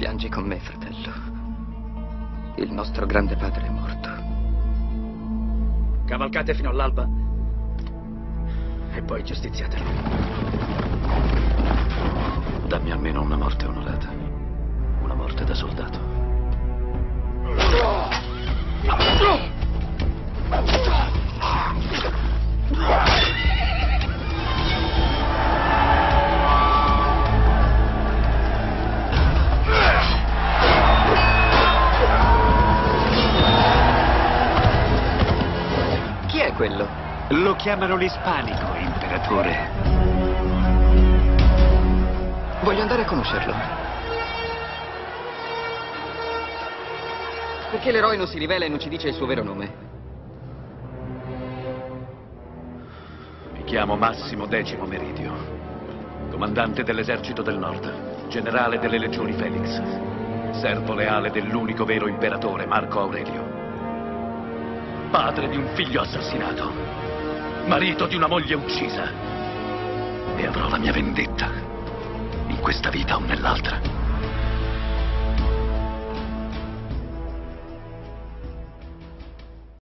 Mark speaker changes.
Speaker 1: Piangi con me, fratello. Il nostro grande padre è morto.
Speaker 2: Cavalcate fino all'alba e poi giustiziatelo.
Speaker 3: Dammi almeno una morte onorata. Una morte da soldato.
Speaker 1: Chi è quello?
Speaker 3: Lo chiamano l'ispanico, imperatore.
Speaker 1: Voglio andare a conoscerlo. Perché l'eroe non si rivela e non ci dice il suo vero nome?
Speaker 3: Mi chiamo Massimo Decimo Meridio, comandante dell'esercito del Nord, generale delle legioni Felix, servo leale dell'unico vero imperatore, Marco Aurelio, padre di un figlio assassinato, marito di una moglie uccisa, e avrò la mia vendetta, in questa vita o nell'altra.